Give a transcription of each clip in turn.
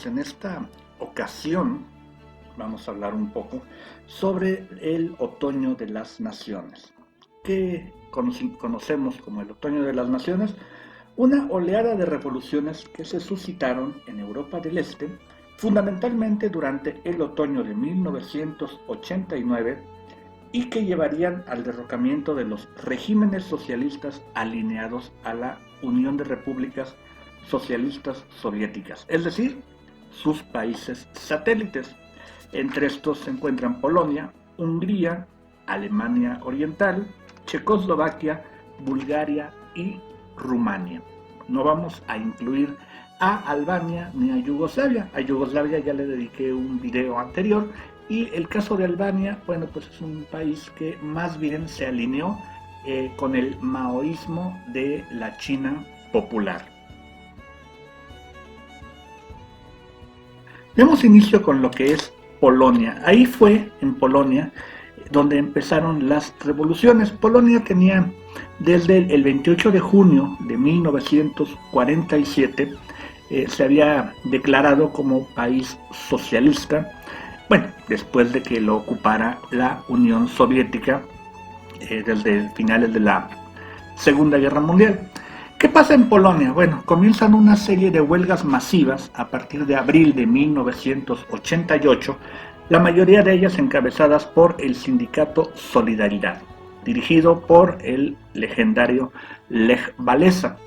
días. En esta ocasión vamos a hablar un poco sobre el Otoño de las Naciones, que conocemos como el Otoño de las Naciones, una oleada de revoluciones que se suscitaron en Europa del Este, fundamentalmente durante el otoño de 1989 y que llevarían al derrocamiento de los regímenes socialistas alineados a la Unión de Repúblicas Socialistas Soviéticas, es decir, sus países satélites. Entre estos se encuentran Polonia, Hungría, Alemania Oriental, Checoslovaquia, Bulgaria y Rumania. No vamos a incluir a Albania ni a Yugoslavia. A Yugoslavia ya le dediqué un video anterior, y el caso de Albania, bueno, pues es un país que más bien se alineó con el maoísmo de la China popular. Demos inicio con lo que es Polonia. Ahí fue en Polonia donde empezaron las revoluciones. Polonia tenía desde el 28 de junio de 1947 se había declarado como país socialista, bueno, después de que lo ocupara la Unión Soviética desde finales de la Segunda Guerra Mundial. ¿Qué pasa en Polonia? Bueno, comienzan una serie de huelgas masivas a partir de abril de 1988, la mayoría de ellas encabezadas por el sindicato Solidaridad, dirigido por el legendario Lech Walesa.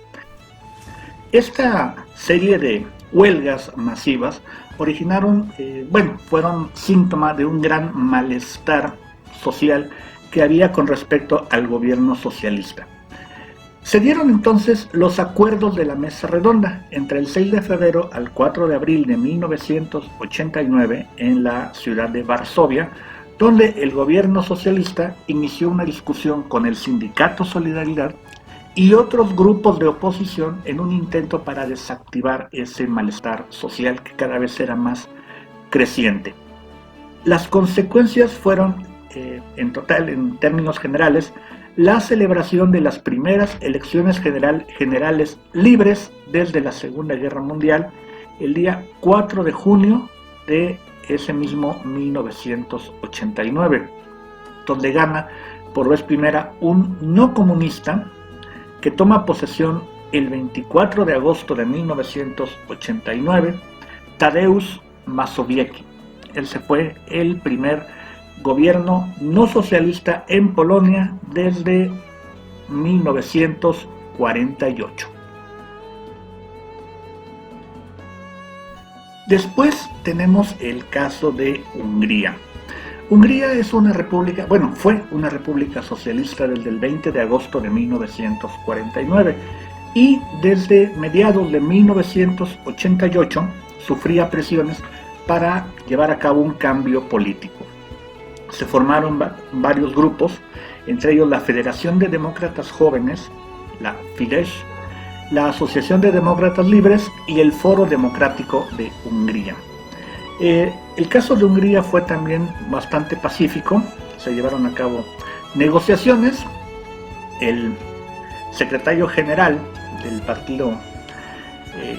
Esta serie de huelgas masivas fueron síntoma de un gran malestar social que había con respecto al gobierno socialista. Se dieron entonces los acuerdos de la Mesa Redonda entre el 6 de febrero al 4 de abril de 1989 en la ciudad de Varsovia, donde el gobierno socialista inició una discusión con el sindicato Solidaridad y otros grupos de oposición en un intento para desactivar ese malestar social que cada vez era más creciente. Las consecuencias fueron, en total, en términos generales, la celebración de las primeras elecciones generales libres desde la Segunda Guerra Mundial, el día 4 de junio de ese mismo 1989, donde gana por vez primera un no comunista que toma posesión el 24 de agosto de 1989, Tadeusz Mazowiecki. Él se fue el primer gobierno no socialista en Polonia desde 1948. Después tenemos el caso de Hungría. Hungría es una república, fue una república socialista desde el 20 de agosto de 1949 y desde mediados de 1988 sufría presiones para llevar a cabo un cambio político. Se formaron varios grupos, entre ellos la Federación de Demócratas Jóvenes, la Fidesz, la Asociación de Demócratas Libres y el Foro Democrático de Hungría. El caso de Hungría fue también bastante pacífico, se llevaron a cabo negociaciones. El secretario general del Partido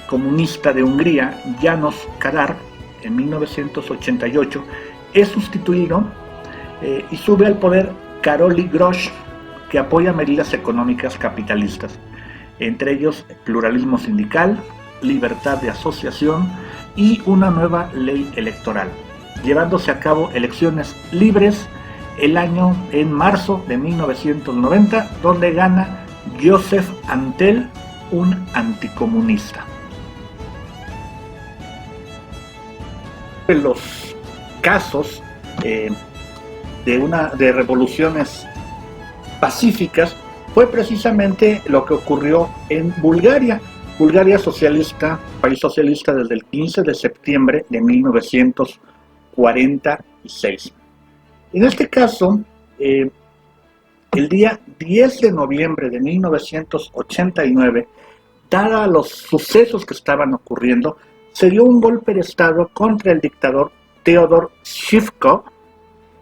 Comunista de Hungría, János Kadar, en 1988, es sustituido y sube al poder Károly Grosz, que apoya medidas económicas capitalistas, entre ellos pluralismo sindical, libertad de asociación y una nueva ley electoral, llevándose a cabo elecciones libres en marzo de 1990, donde gana József Antall, un anticomunista. Los casos de revoluciones pacíficas fue precisamente lo que ocurrió en Bulgaria. Bulgaria socialista, país socialista desde el 15 de septiembre de 1946. En este caso, el día 10 de noviembre de 1989, dada los sucesos que estaban ocurriendo, se dio un golpe de Estado contra el dictador Teodor Zhivkov,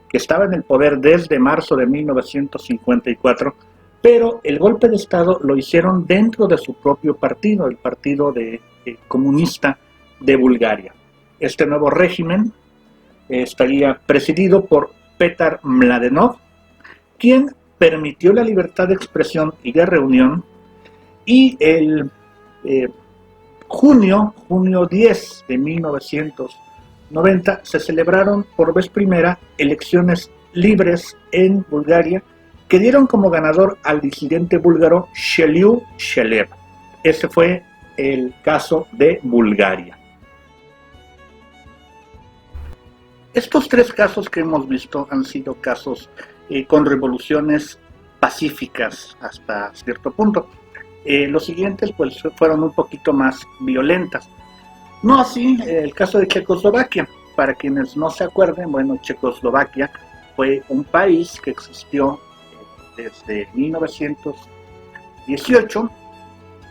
que estaba en el poder desde marzo de 1954, pero el golpe de Estado lo hicieron dentro de su propio partido, el Partido Comunista de Bulgaria. Este nuevo régimen estaría presidido por Petar Mladenov, quien permitió la libertad de expresión y de reunión, y el junio 10 de 1990 se celebraron por vez primera elecciones libres en Bulgaria que dieron como ganador al disidente búlgaro Sheliu Shelev. Ese fue el caso de Bulgaria. Estos tres casos que hemos visto han sido casos con revoluciones pacíficas hasta cierto punto. Los siguientes pues fueron un poquito más violentas. No así el caso de Checoslovaquia. Para quienes no se acuerden, bueno, Checoslovaquia fue un país que existió desde 1918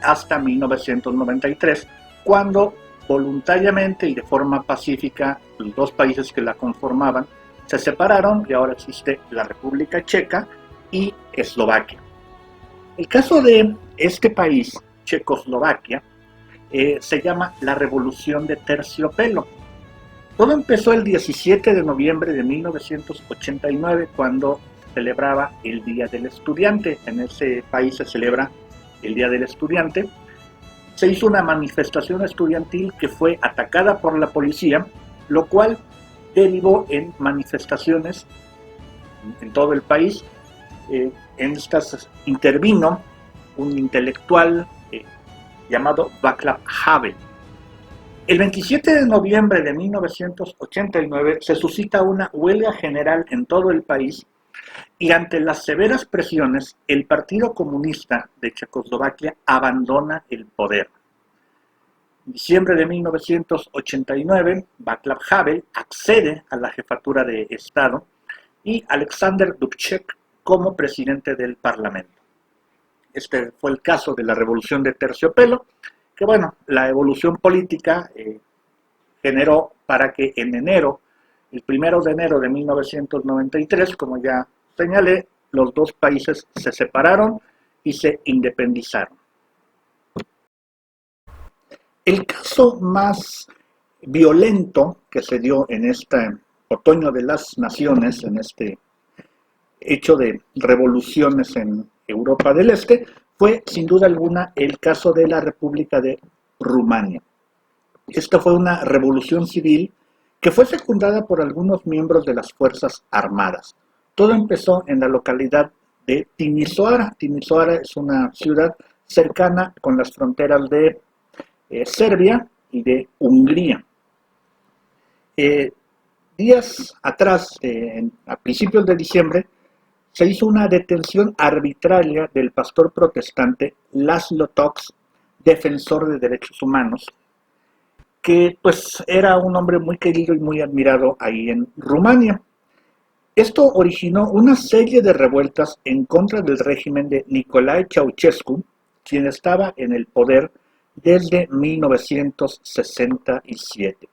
hasta 1993, cuando voluntariamente y de forma pacífica los dos países que la conformaban se separaron y ahora existe la República Checa y Eslovaquia. El caso de este país, Checoslovaquia, se llama la Revolución de Terciopelo. Todo empezó el 17 de noviembre de 1989, cuando celebraba el Día del Estudiante. En ese país se celebra el Día del Estudiante. Se hizo una manifestación estudiantil que fue atacada por la policía, lo cual derivó en manifestaciones en todo el país. En estas intervino un intelectual llamado Václav Havel. El 27 de noviembre de 1989 se suscita una huelga general en todo el país y ante las severas presiones, el Partido Comunista de Checoslovaquia abandona el poder. En diciembre de 1989, Václav Havel accede a la jefatura de Estado y Alexander Dubček como presidente del Parlamento. Este fue el caso de la Revolución de Terciopelo, que bueno, la evolución política generó para que en enero, el 1 de enero de 1993, como ya señalé, los dos países se separaron y se independizaron. El caso más violento que se dio en este otoño de las naciones, en este hecho de revoluciones en Europa del Este, fue sin duda alguna el caso de la República de Rumania. Esta fue una revolución civil que fue secundada por algunos miembros de las Fuerzas Armadas. Todo empezó en la localidad de Timișoara. Timișoara es una ciudad cercana con las fronteras de Serbia y de Hungría. Días atrás, a principios de diciembre, se hizo una detención arbitraria del pastor protestante Laszlo Toks, defensor de derechos humanos, que pues era un hombre muy querido y muy admirado ahí en Rumania. Esto originó una serie de revueltas en contra del régimen de Nicolae Ceausescu, quien estaba en el poder desde 1967.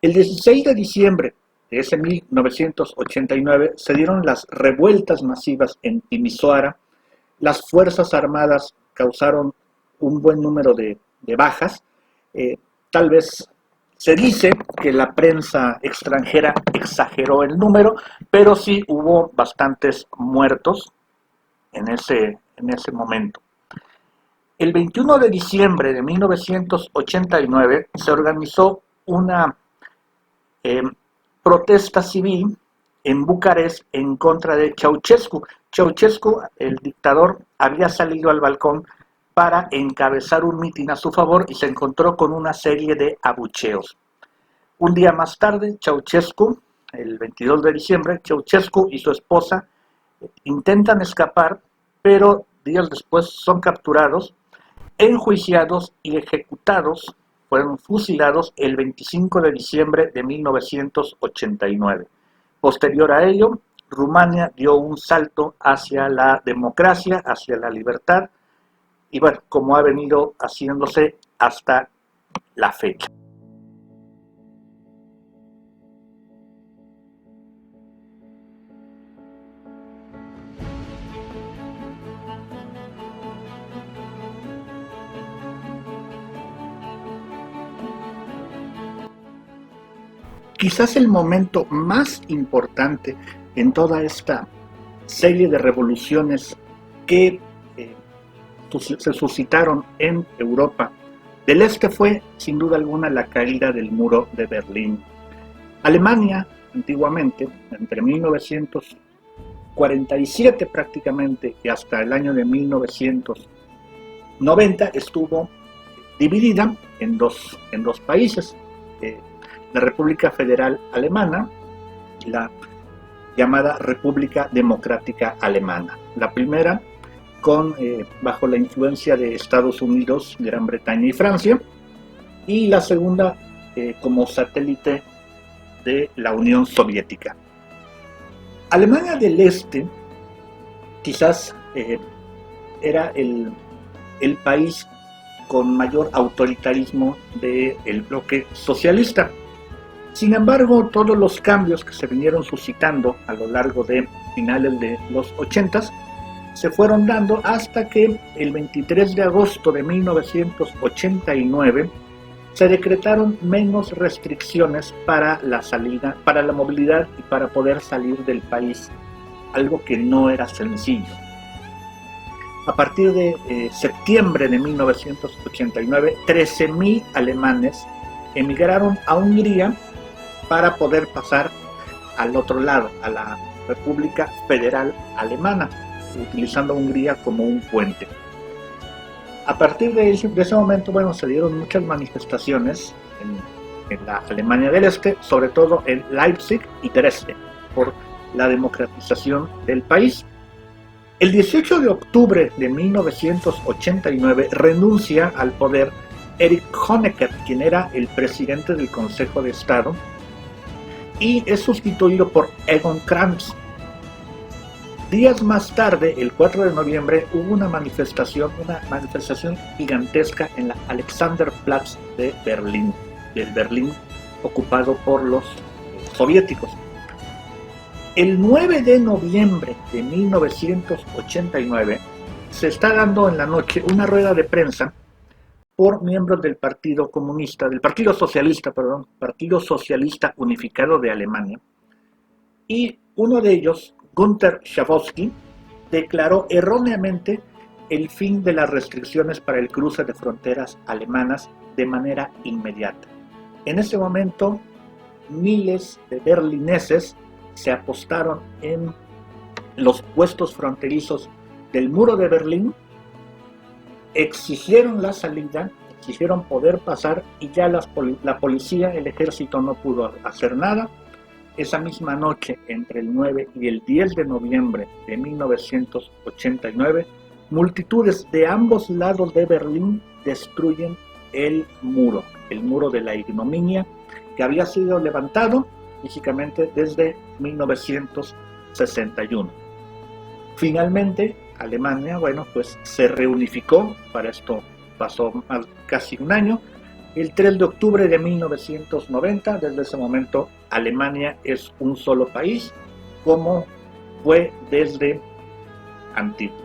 El 16 de diciembre de ese 1989 se dieron las revueltas masivas en Timișoara. Las Fuerzas Armadas causaron un buen número de bajas. Tal vez se dice que la prensa extranjera exageró el número, pero sí hubo bastantes muertos en ese momento. El 21 de diciembre de 1989 se organizó una protesta civil en Bucarest en contra de Ceausescu. Ceausescu, el dictador, había salido al balcón para encabezar un mitin a su favor y se encontró con una serie de abucheos. Un día más tarde, Ceausescu, el 22 de diciembre, Ceausescu y su esposa intentan escapar, pero días después son capturados, enjuiciados y ejecutados. Fueron fusilados el 25 de diciembre de 1989. Posterior a ello, Rumania dio un salto hacia la democracia, hacia la libertad, y bueno, como ha venido haciéndose hasta la fecha. quizás el momento más importante en toda esta serie de revoluciones que se suscitaron en Europa del Este fue, sin duda alguna, la caída del muro de Berlín. Alemania, antiguamente, entre 1947 prácticamente y hasta el año de 1990, estuvo dividida en dos países, la República Federal Alemana y la llamada República Democrática Alemana. La primera bajo la influencia de Estados Unidos, Gran Bretaña y Francia, y la segunda como satélite de la Unión Soviética. Alemania del Este quizás era el país con mayor autoritarismo del bloque socialista. Sin embargo, todos los cambios que se vinieron suscitando a lo largo de finales de los 80s se fueron dando hasta que el 23 de agosto de 1989 se decretaron menos restricciones para la salida, para la movilidad y para poder salir del país, algo que no era sencillo. A partir de septiembre de 1989, 13.000 alemanes emigraron a Hungría para poder pasar al otro lado, a la República Federal Alemana, utilizando Hungría como un puente. A partir de ese momento, bueno, se dieron muchas manifestaciones en la Alemania del Este, sobre todo en Leipzig y Dresde, por la democratización del país. El 18 de octubre de 1989 renuncia al poder Erich Honecker, quien era el presidente del Consejo de Estado, y es sustituido por Egon Krenz. Días más tarde, el 4 de noviembre, hubo una manifestación gigantesca en la Alexanderplatz de Berlín, del Berlín ocupado por los soviéticos. El 9 de noviembre de 1989 se está dando en la noche una rueda de prensa por miembros del Partido Socialista Unificado de Alemania, y uno de ellos, Günther Schabowski, declaró erróneamente el fin de las restricciones para el cruce de fronteras alemanas de manera inmediata. En ese momento, miles de berlineses se apostaron en los puestos fronterizos del muro de Berlín, exigieron la salida, exigieron poder pasar, y ya la policía, el ejército no pudo hacer nada. Esa misma noche, entre el 9 y el 10 de noviembre de 1989, multitudes de ambos lados de Berlín destruyen el muro de la ignominia, que había sido levantado físicamente desde 1961. Finalmente, Alemania, pues se reunificó. Para esto pasó casi un año. El 3 de octubre de 1990, desde ese momento, Alemania es un solo país, como fue desde antiguo.